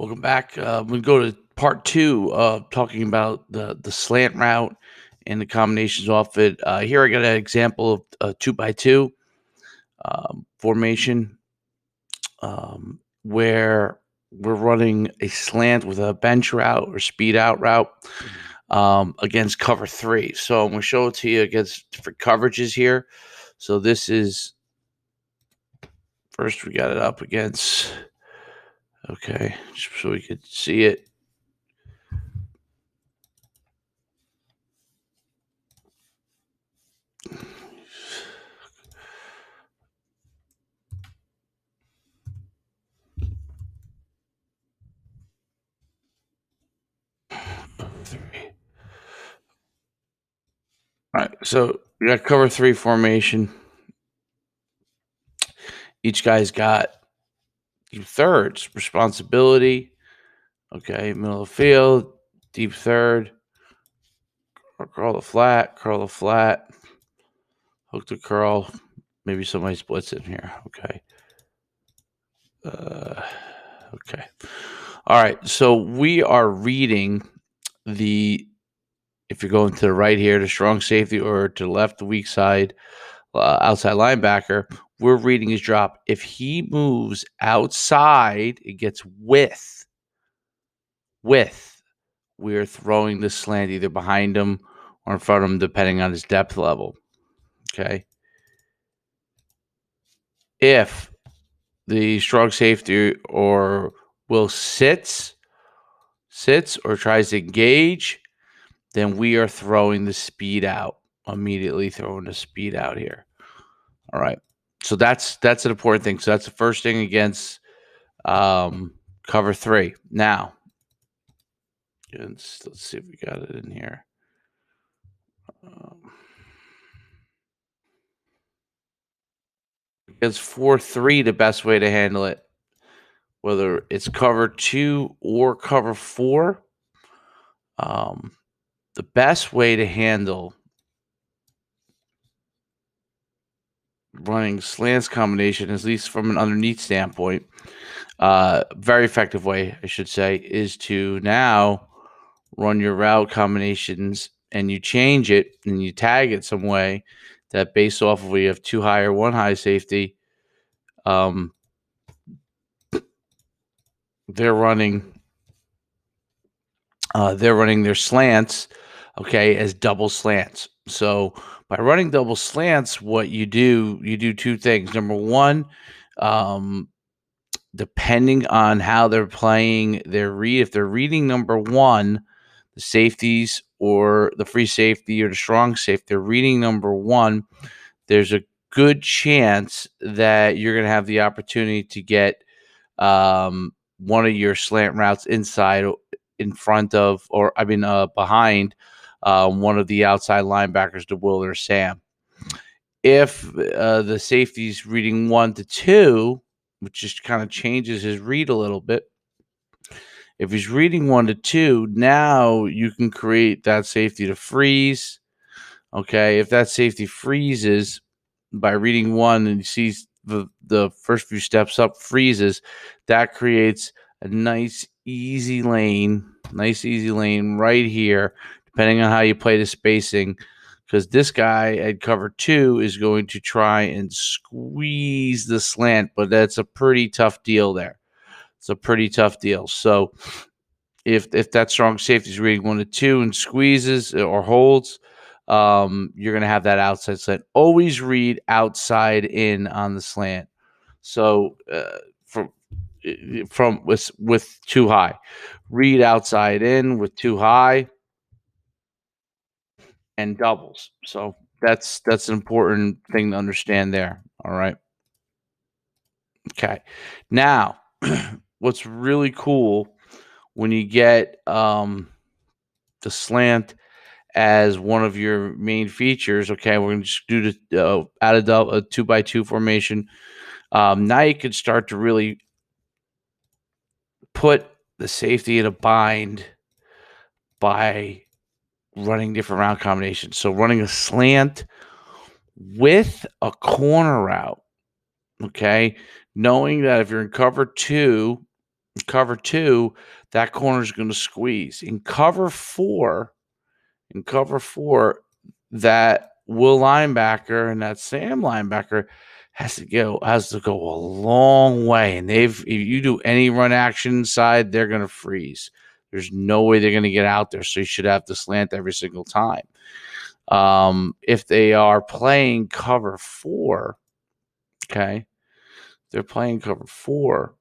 Welcome back. We go to part two, talking about the slant route and the combinations off it. Here I got an example of a 2x2 formation, where we're running a slant with a bench route or speed out route against cover three. So I'm going to show it to you against different coverages here. So this is, first we got it up against, okay, so we could see it. All right, so we got cover three formation. Each guy's got 2/3 responsibility. Okay, middle of the field, deep third, curl the flat, hook the curl. Maybe somebody splits in here. Okay. Okay. All right. So we are reading if you're going to the right here, the strong safety, or to the left, the weak side, outside linebacker, we're reading his drop. If he moves outside, it gets with, we're throwing the slant either behind him or in front of him, depending on his depth level. Okay. If the strong safety or will sits or tries to engage, then we are throwing the speed out, immediately throwing the speed out here. All right. So that's an important thing. So that's the first thing against cover three. Now, let's see if we got it in here. Against 4-3, the best way to handle it, whether it's cover two or cover four, the best way to handle running slants combination, at least from an underneath standpoint, very effective way, I should say, is to now run your route combinations and you change it and you tag it some way that based off of where you have two high or one high safety, they're running their slants, okay, as double slants. So by running double slants, what you do two things. Number one, depending on how they're playing their read, if they're reading number one, the safeties or the free safety or the strong safety, they're reading number one, there's a good chance that you're going to have the opportunity to get one of your slant routes inside, in front of, or behind one of the outside linebackers, to Will or Sam. If the safety's reading 1 to 2, which just kind of changes his read a little bit. If he's reading 1 to 2, now you can create that safety to freeze. Okay, if that safety freezes by reading 1 and he sees the first few steps up, freezes, that creates a nice easy lane right here, depending on how you play the spacing, because this guy at cover 2 is going to try and squeeze the slant, but that's a pretty tough deal there. It's a pretty tough deal. So if that strong safety is reading 1 to 2 and squeezes or holds, you're going to have that outside slant. Always read outside in on the slant. So from with too high, read outside in with too high and doubles. So that's an important thing to understand there. All right. Okay. Now, what's really cool when you get the slant as one of your main features. Okay, we're going to just do the add a 2x2 formation. Now you can start to really put the safety in a bind by running different route combinations. So running a slant with a corner route, okay, knowing that if you're in cover 2, Cover two, that corner is going to squeeze. In cover four, that Will linebacker and that Sam linebacker has to go a long way. And if you do any run action inside, they're going to freeze. There's no way they're going to get out there. So you should have to slant every single time. If they are playing cover four, okay, they're playing cover four.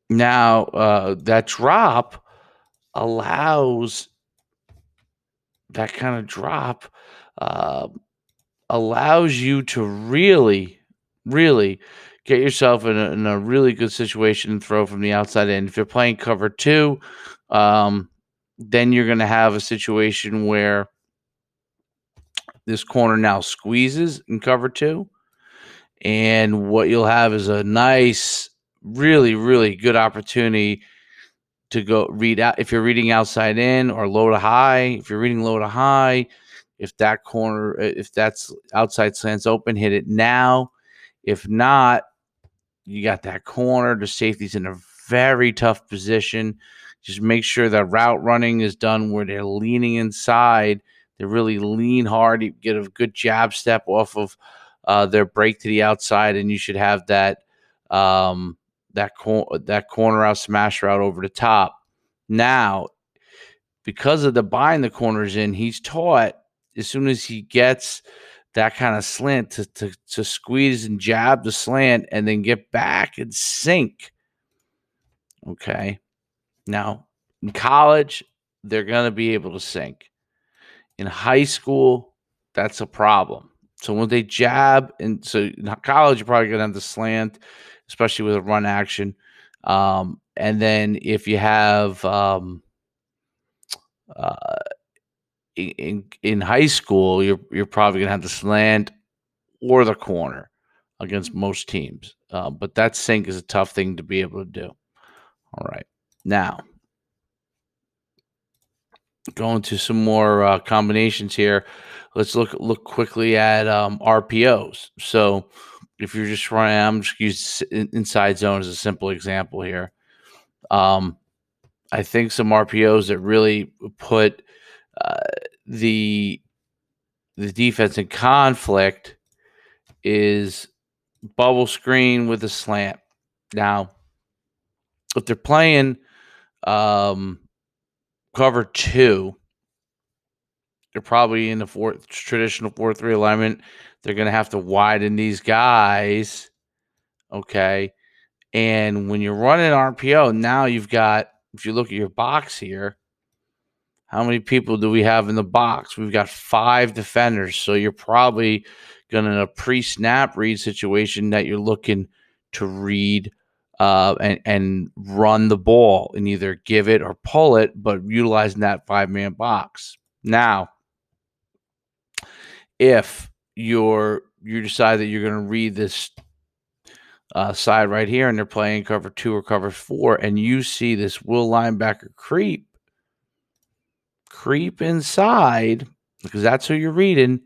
Now, that drop allows that kind of drop uh, allows you to really, really get yourself in a really good situation and throw from the outside in. If you're playing cover two, then you're going to have a situation where this corner now squeezes in cover two. And what you'll have is a nice, really, really good opportunity to go read out. If you're reading outside in or low to high, if you're reading low to high, if that's outside slants open, hit it now. If not, you got that corner. The safety's in a very tough position. Just make sure that route running is done where they're leaning inside. They really lean hard. You get a good jab step off of their break to the outside, and you should have that that corner out smash route over the top. Now, because of the bind the corners in, he's taught as soon as he gets that kind of slant to squeeze and jab the slant and then get back and sink. Okay. Now, in college, they're going to be able to sink. In high school, that's a problem. So when they jab, and so in college, you're probably going to have the slant, especially with a run action. And then if you have uh, in high school, you're probably going to have the slant or the corner against most teams. But that sink is a tough thing to be able to do. All right. Now, going to some more combinations here. Let's look quickly at RPOs. So if you're just running, I'm just using inside zone as a simple example here. I think some RPOs that really put uh, the defense in conflict is bubble screen with a slant. Now, if they're playing cover two, they're probably in the traditional 4-3 alignment. They're going to have to widen these guys. Okay. And when you're running RPO, now you've got, if you look at your box here, how many people do we have in the box? We've got 5 defenders. So you're probably going to, in a pre-snap read situation, that you're looking to read and run the ball and either give it or pull it, but utilizing that 5-man box. Now, if you decide that you're going to read this side right here and they're playing cover 2 or cover 4, and you see this Will linebacker creep inside, because that's who you're reading.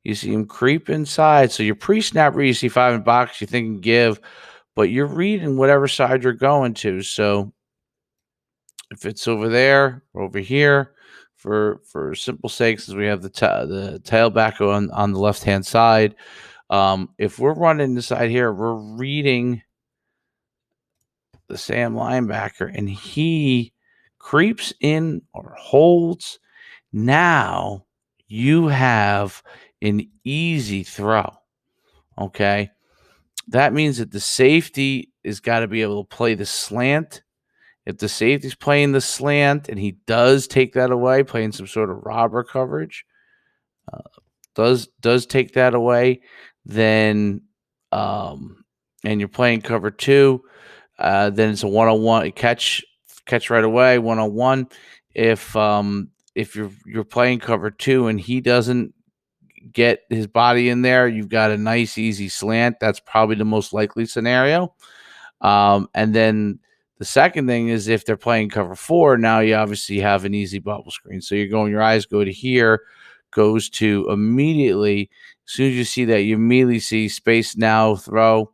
You see him creep inside. So your pre-snap read, you see 5 in box, you think give, but you're reading whatever side you're going to. So if it's over there or over here, for simple sake, since we have the tailback on the left-hand side, if we're running the side here, we're reading the Sam linebacker and he creeps in or holds. Now you have an easy throw. Okay. That means that the safety has got to be able to play the slant. If the safety's playing the slant and he does take that away, playing some sort of robber coverage, does take that away, then and you're playing cover 2, then it's a 1-on-1 catch right away, 1-on-1. If you're playing cover 2 and he doesn't get his body in there, you've got a nice easy slant. That's probably the most likely scenario. And then the second thing is if they're playing cover 4, now you obviously have an easy bubble screen. So your eyes go to here, goes to immediately. As soon as you see that, you immediately see space now, throw.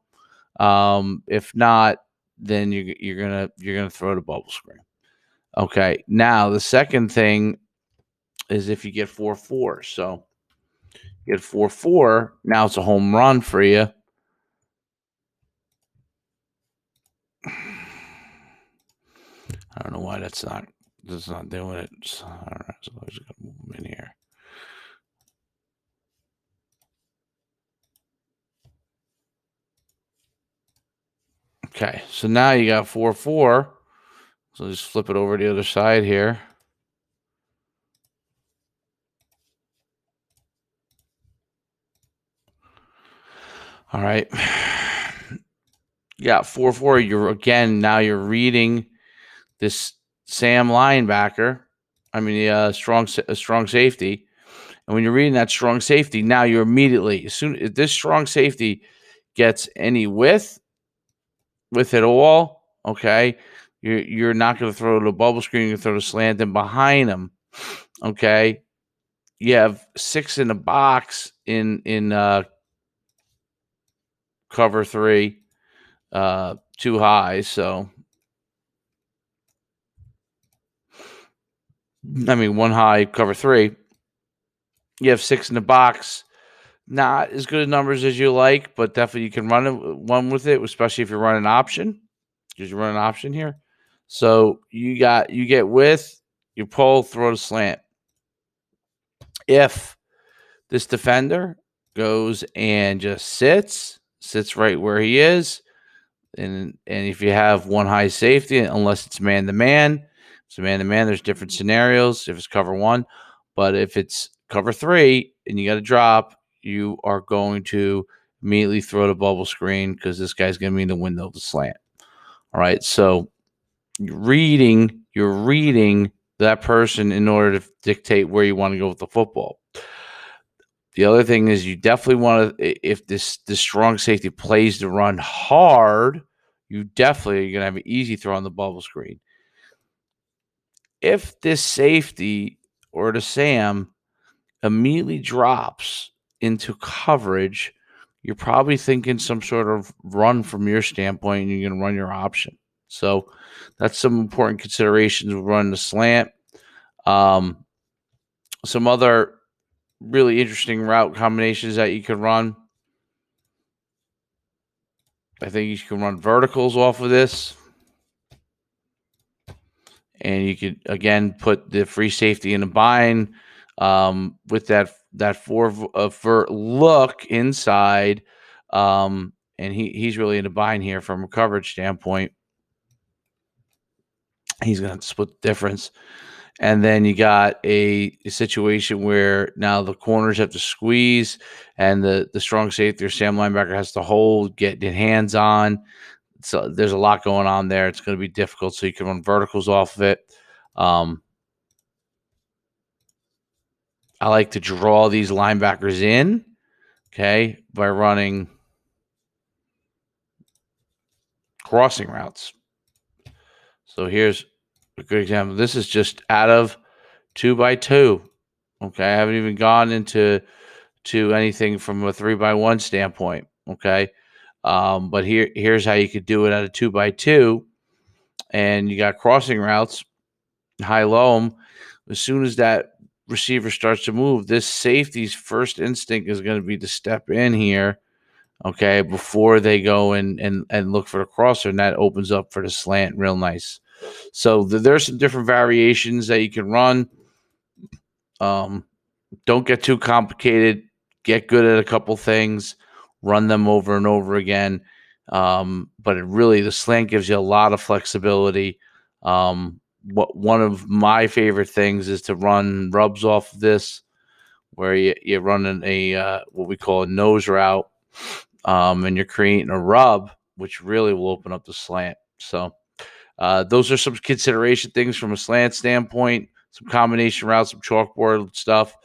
If not, then you're gonna throw the bubble screen. Okay. Now the second thing is if you get 4-4. So you get 4-4. Now it's a home run for you. I don't know why that's not doing it. So, I don't know. So I just gotta move them in here. Okay, so now you got 4-4. So just flip it over to the other side here. All right. You got 4-4. Now you're reading this Sam linebacker. I mean, a strong safety. And when you're reading that strong safety, now you're immediately, as soon as this strong safety gets any width with it all, okay, you're not going to throw the bubble screen. You're going to throw the slant in behind him, okay. You have 6 in the box in cover 3, too high. So I mean, 1 high, cover 3. You have 6 in the box. Not as good numbers as you like, but definitely you can run one with it, especially if you're running option, because you're running option here. So you get width, you pull, throw the slant. If this defender goes and just sits right where he is, and if you have 1 high safety, unless it's man to man, so man to man, there's different scenarios if it's cover 1, but if it's cover 3 and you got to drop, you are going to immediately throw the bubble screen because this guy's going to be in the window of the slant. All right, so you're reading that person in order to dictate where you want to go with the football. The other thing is you definitely want to, if this strong safety plays to run hard, you definitely are going to have an easy throw on the bubble screen. If this safety or the Sam immediately drops into coverage, you're probably thinking some sort of run from your standpoint, and you're going to run your option. So that's some important considerations with running the slant. Some other really interesting route combinations that you could run. I think you can run verticals off of this. And you could, again, put the free safety in a bind with that 4 look inside. And he's really in a bind here from a coverage standpoint. He's going to split the difference. And then you got a situation where now the corners have to squeeze, and the strong safety or Sam linebacker has to hold, get hands on. So there's a lot going on there. It's going to be difficult. So you can run verticals off of it. I like to draw these linebackers in, okay, by running crossing routes. So here's a good example. This is just out of 2x2. Okay, I haven't even gone into anything from a 3x1 standpoint. Okay, but here's how you could do it out of 2x2, and you got crossing routes, high low. As soon as that receiver starts to move, this safety's first instinct is going to be to step in here, okay, before they go and look for the crosser, and that opens up for the slant real nice. So there's some different variations that you can run. Don't get too complicated. Get good at a couple things. Run them over and over again. But the slant gives you a lot of flexibility. One of my favorite things is to run rubs off of this, where you're running a what we call a nose route, and you're creating a rub, which really will open up the slant. So those are some consideration things from a slant standpoint, some combination routes, some chalkboard stuff.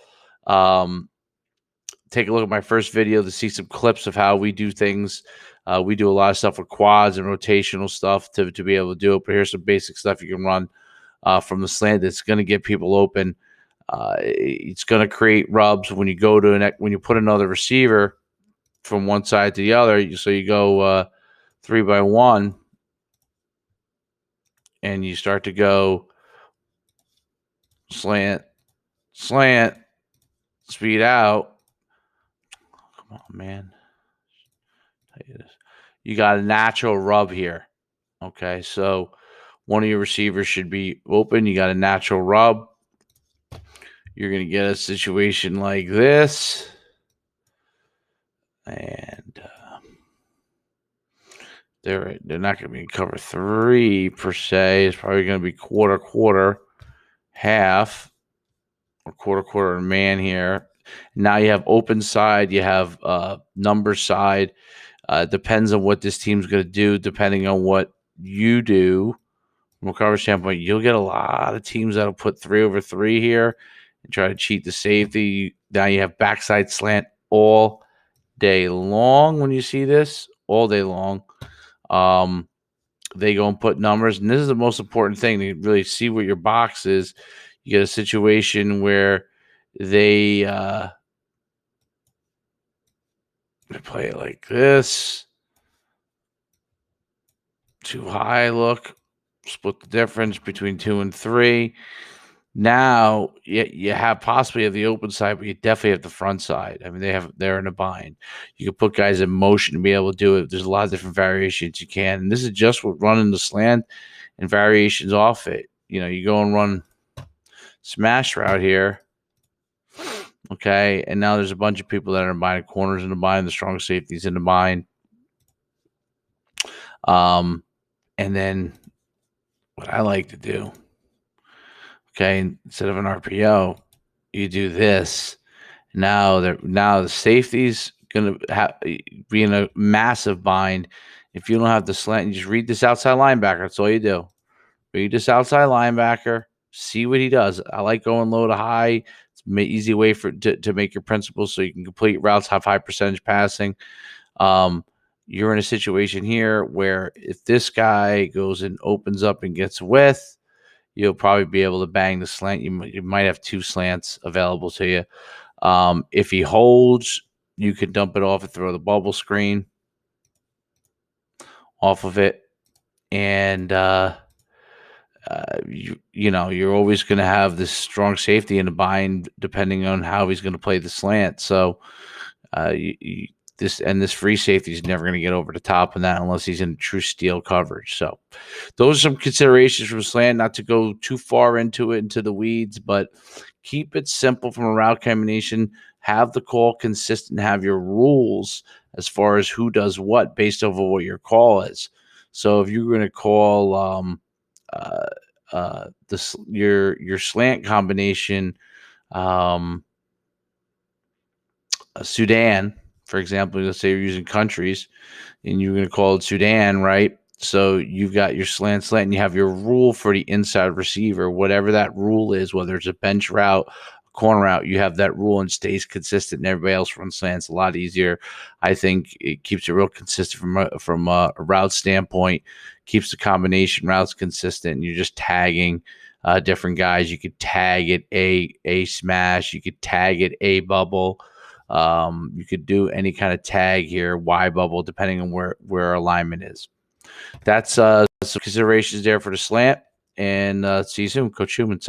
Take a look at my first video to see some clips of how we do things. We do a lot of stuff with quads and rotational stuff to be able to do it. But here's some basic stuff you can run from the slant that's going to get people open. It's going to create rubs when you go to when you put another receiver from one side to the other. So you go 3x1. and you start to go slant, slant, speed out. Come on, man. You got a natural rub here. Okay, so one of your receivers should be open. You got a natural rub. You're going to get a situation like this. And they're not going to be in cover 3 per se. It's probably going to be quarter, half, or quarter and man here. Now you have open side. You have number side. Depends on what this team's going to do, depending on what you do. From a coverage standpoint, you'll get a lot of teams that'll put 3 over 3 here and try to cheat the safety. Now you have backside slant all day long when you see this, all day long. They go and put numbers, and this is the most important thing to really see what your box is. You get a situation where they play it like this. Too high, look. Split the difference between 2 and 3. Now you have possibly have the open side, but you definitely have the front side. I mean, they're in a bind. You can put guys in motion to be able to do it. There's a lot of different variations you can, and this is just with running the slant and variations off it. You know, you go and run smash route here, okay, and now there's a bunch of people that are in bind, corners in the bind, the strong safeties in the bind. And then what I like to do. Okay, instead of an RPO, you do this. Now the safety's gonna be in a massive bind. If you don't have the slant, you just read this outside linebacker. That's all you do. Read this outside linebacker. See what he does. I like going low to high. It's an easy way to make your principles so you can complete routes, have high percentage passing. You're in a situation here where if this guy goes and opens up and gets width, you'll probably be able to bang the slant. You might have 2 slants available to you. If he holds, you can dump it off and throw the bubble screen off of it. And, you're always going to have this strong safety in the bind depending on how he's going to play the slant. So this free safety is never going to get over the top of that unless he's in true steel coverage. So those are some considerations from slant, not to go too far into the weeds, but keep it simple from a route combination. Have the call consistent, have your rules as far as who does what based over what your call is. So if you're going to call your slant combination Sudan, for example, let's say you're using countries and you're going to call it Sudan, right? So you've got your slant, and you have your rule for the inside receiver, whatever that rule is, whether it's a bench route, a corner route, you have that rule and stays consistent, and everybody else runs slants a lot easier. I think it keeps it real consistent from a route standpoint, keeps the combination routes consistent, and you're just tagging different guys. You could tag it a smash, you could tag it a bubble. You could do any kind of tag here, Y bubble, depending on where alignment is. That's some considerations there for the slant. And see you soon, Coach Schuman.